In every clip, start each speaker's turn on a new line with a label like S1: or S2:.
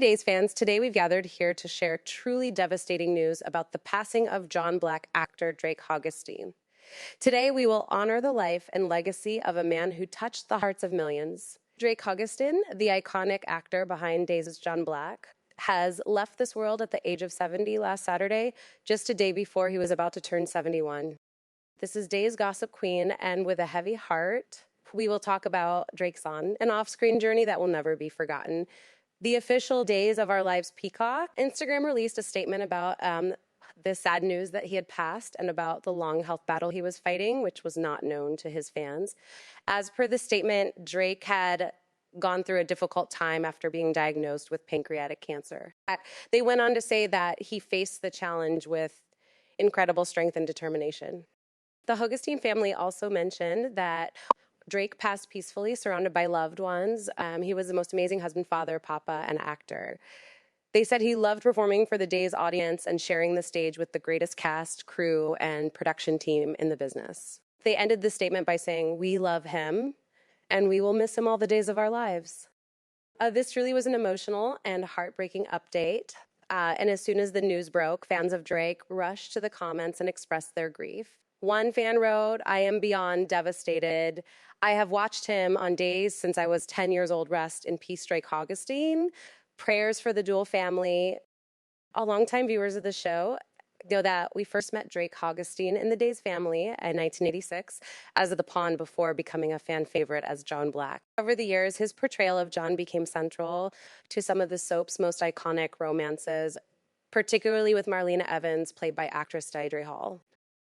S1: Hey Days fans, today we've gathered here to share truly devastating news about the passing of John Black actor Drake Hogestyn. Today we will honor the life and legacy of a man who touched the hearts of millions. Drake Hogestyn, the iconic actor behind Days' John Black, has left this world at the age of 70 last Saturday, just a day before he was about to turn 71. This is Days Gossip Queen, and with a heavy heart, we will talk about Drake's on and off-screen journey that will never be forgotten. The official Days of Our Lives Peacock, Instagram released a statement about the sad news that he had passed and about the long health battle he was fighting, which was not known to his fans. As per the statement, Drake had gone through a difficult time after being diagnosed with pancreatic cancer. They went on to say that he faced the challenge with incredible strength and determination. The Hogestyn family also mentioned that Drake passed peacefully, surrounded by loved ones. He was the most amazing husband, father, papa, and actor. They said he loved performing for the Days audience and sharing the stage with the greatest cast, crew, and production team in the business. They ended the statement by saying, "We love him, and we will miss him all the days of our lives." This truly was an emotional and heartbreaking update. And as soon as the news broke, fans of Drake rushed to the comments and expressed their grief. One fan wrote, "I am beyond devastated. I have watched him on Days since I was 10 years old. Rest in peace, Drake Hogestyn. Prayers for the DOOL family." All longtime viewers of the show know that we first met Drake Hogestyn in the Days family in 1986 as the pawn before becoming a fan favorite as John Black. Over the years, his portrayal of John became central to some of the soap's most iconic romances, particularly with Marlena Evans, played by actress Deidre Hall.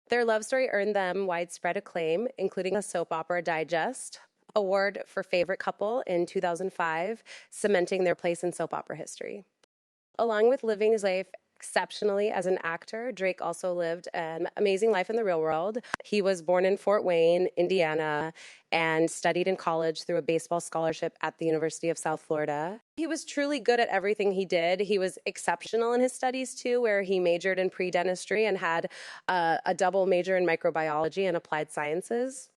S1: Their love story earned them widespread acclaim, including a Soap Opera Digest award for favorite couple in 2005, cementing their place in soap opera history. Along with living his life exceptionally as an actor, Drake also lived an amazing life in the real world. He was born in Fort Wayne, Indiana, and studied in college through a baseball scholarship at the University of South Florida. He was truly good at everything he did. He was exceptional in his studies too, where he majored in pre-dentistry and had a double major in microbiology and applied sciences.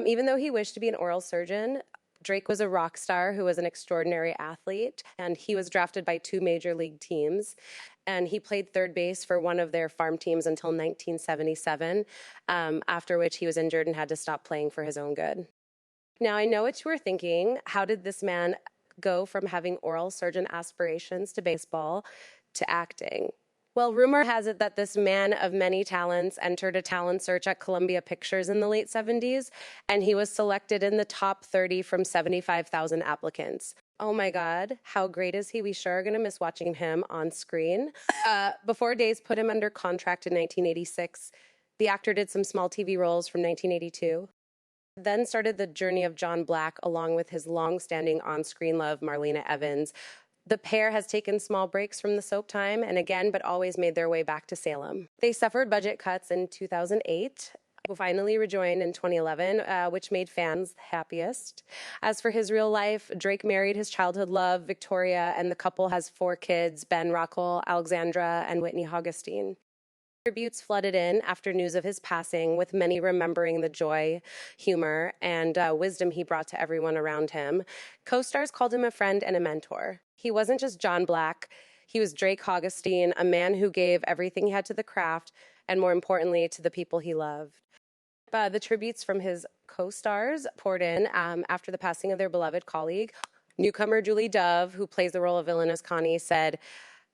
S1: Even though he wished to be an oral surgeon, Drake was a rock star who was an extraordinary athlete, and he was drafted by 2 major league teams. And he played third base for one of their farm teams until 1977, after which he was injured and had to stop playing for his own good. Now, I know what you were thinking. How did this man go from having oral surgeon aspirations to baseball to acting? Well, rumor has it that this man of many talents entered a talent search at Columbia Pictures in the late 70s, and he was selected in the top 30 from 75,000 applicants. Oh my God, how great is he? We sure are going to miss watching him on screen. Before Days put him under contract in 1986, the actor did some small TV roles from 1982. Then started the journey of John Black along with his long-standing on-screen love, Marlena Evans. The pair has taken small breaks from the soap time and again, but always made their way back to Salem. They suffered budget cuts in 2008, who finally rejoined in 2011, which made fans happiest. As for his real life, Drake married his childhood love, Victoria, and the couple has 4 kids, Ben, Rockwell, Alexandra, and Whitney Hogestyn. Tributes flooded in after news of his passing, with many remembering the joy, humor, and wisdom he brought to everyone around him. Co-stars called him a friend and a mentor. He wasn't just John Black. He was Drake Hogestyn, a man who gave everything he had to the craft, and more importantly, to the people he loved. The tributes from his co-stars poured in after the passing of their beloved colleague. Newcomer Julie Dove, who plays the role of villainous Connie, said,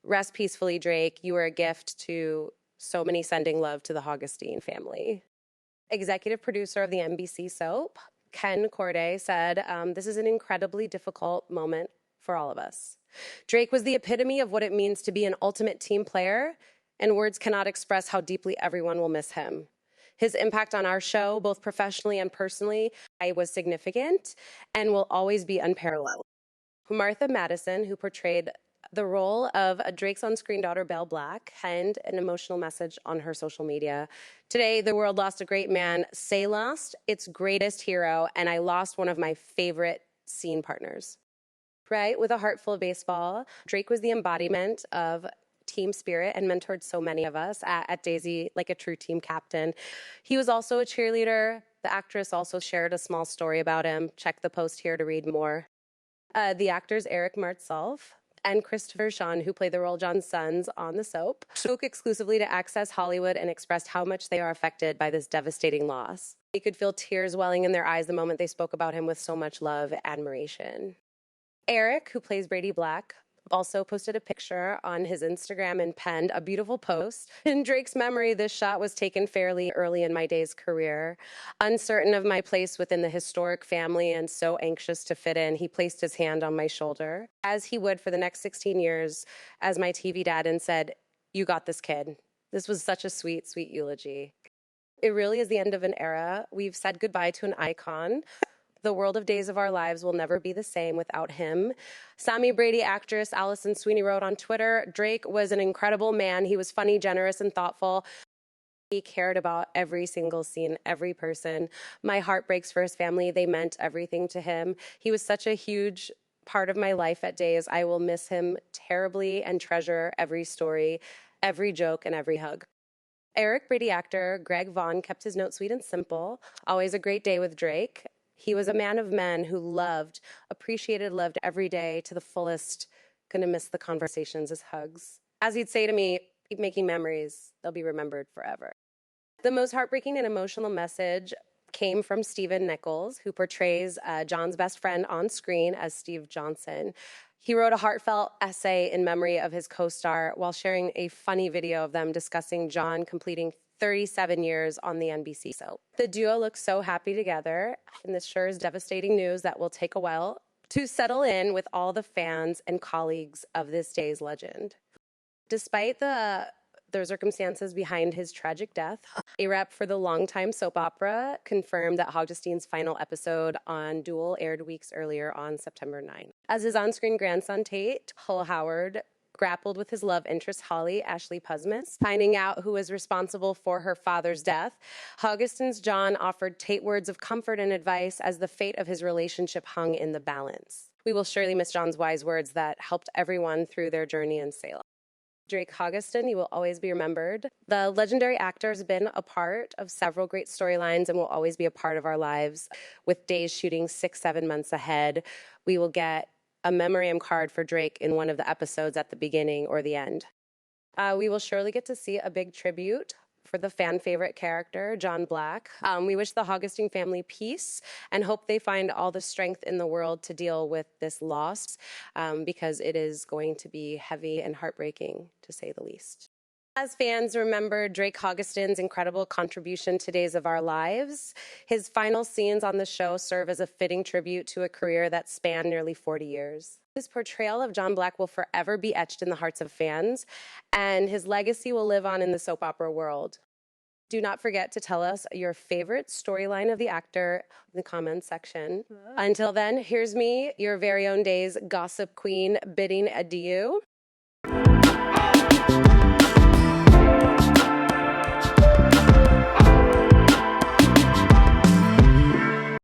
S1: "Rest peacefully, Drake. You are a gift to so many, sending love to the Hogestyn family." Executive producer of the NBC soap, Ken Corday, said, "This is an incredibly difficult moment for all of us. Drake was the epitome of what it means to be an ultimate team player, and words cannot express how deeply everyone will miss him. His impact on our show, both professionally and personally, was significant and will always be unparalleled." Martha Madison, who portrayed the role of Drake's on-screen daughter, Belle Black, penned an emotional message on her social media. "Today, the world lost a great man. Say lost its greatest hero, and I lost one of my favorite scene partners." Right? With a heart full of baseball, Drake was the embodiment of team spirit and mentored so many of us at Daisy like a true team captain. He was also a cheerleader. The actress also shared a small story about him. Check the post here to read more. The actor's Eric Martsolf and Christopher Sean, who played the role John's sons on the soap, spoke exclusively to Access Hollywood and expressed how much they are affected by this devastating loss. You could feel tears welling in their eyes the moment they spoke about him with so much love and admiration. Eric, who plays Brady Black, also posted a picture on his Instagram and penned a beautiful post. In Drake's memory, this shot was taken fairly early in my day's career. Uncertain of my place within the historic family and so anxious to fit in, he placed his hand on my shoulder, as he would for the next 16 years as my TV dad, and said, "You got this, kid." This was such a sweet, sweet eulogy. It really is the end of an era. We've said goodbye to an icon. The world of Days of Our Lives will never be the same without him. Sammy Brady actress Allison Sweeney wrote on Twitter, "Drake was an incredible man. He was funny, generous, and thoughtful. He cared about every single scene, every person. My heart breaks for his family. They meant everything to him. He was such a huge part of my life at Days. I will miss him terribly and treasure every story, every joke, and every hug." Eric Brady actor Greg Vaughn kept his note sweet and simple. "Always a great day with Drake. He was a man of men who loved, appreciated, loved every day to the fullest. Gonna miss the conversations, his hugs. As he'd say to me, keep making memories. They'll be remembered forever." The most heartbreaking and emotional message came from Stephen Nichols, who portrays John's best friend on screen as Steve Johnson. He wrote a heartfelt essay in memory of his co-star while sharing a funny video of them discussing John completing 37 years on the NBC soap. The duo looks so happy together, and this sure is devastating news that will take a while to settle in with all the fans and colleagues of this day's legend. Despite the circumstances behind his tragic death, a rep for the longtime soap opera confirmed that Hogestyn's final episode on DOOL aired weeks earlier on September 9. As his on-screen grandson, Tate Hull Howard, grappled with his love interest, Holly Ashley Pusmas, finding out who was responsible for her father's death, Hogestyn's John offered Tate words of comfort and advice as the fate of his relationship hung in the balance. We will surely miss John's wise words that helped everyone through their journey in Salem. Drake Hogestyn, you will always be remembered. The legendary actor has been a part of several great storylines and will always be a part of our lives. With Days shooting 6-7 months ahead, we will get a memoriam card for Drake in one of the episodes at the beginning or the end. We will surely get to see a big tribute for the fan favorite character, John Black. We wish the Hogestyn family peace and hope they find all the strength in the world to deal with this loss, because it is going to be heavy and heartbreaking, to say the least. As fans remember Drake Hogestyn's incredible contribution to Days of Our Lives, his final scenes on the show serve as a fitting tribute to a career that spanned nearly 40 years. His portrayal of John Black will forever be etched in the hearts of fans, and his legacy will live on in the soap opera world. Do not forget to tell us your favorite storyline of the actor in the comments section. Until then, here's me, your very own Days gossip queen, bidding adieu.